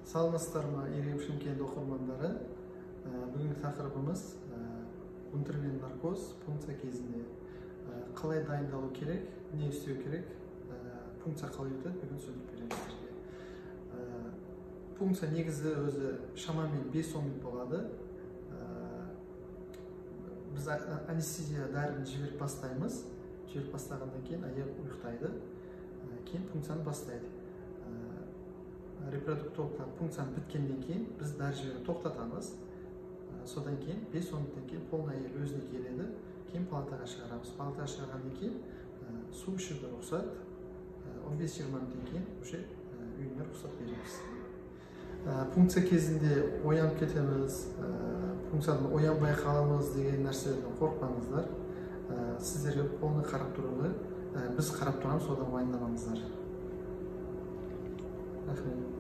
Саламатсыздар ма, Ирем Шымкент оқырмандары. Бүгінгі тақырыбымыз внутренний наркоз пункция кезінде қалай дайындалу керек, не істеу керек, пункция қалай өтеді, бүгін сөйлеп беремін сіздерге. Пункция негізі өзі шамамен 5-10 минут болады. Біз анестезия дәріні жіберіп бастаймыз. Жіберіп бастағаннан кейін аяқ ұйықтайды. Кейін пункцияны бастайды. Репродуктологтар пункцияны біткеннен кейін біз дәрі жіберіп тоқтатамыз. Содан кейін 5-10 минуттан кейін полный әйел өзіне келеді. Кейін палатаға шығарамыз. Палатаға шығарғаннан кейін су ішуге рұқсат. 15-20 минуттан кейін уже үйіне рұқсат береміз. Пункция кезінде оянып кетеміз, пункциядан оянбай қаламыз деген нәрселерден қорықпаңыздар. Сіздерге полный қарап тұруды біз қарап тұрамыз, содан уайымдамаңыздар. Рахмет.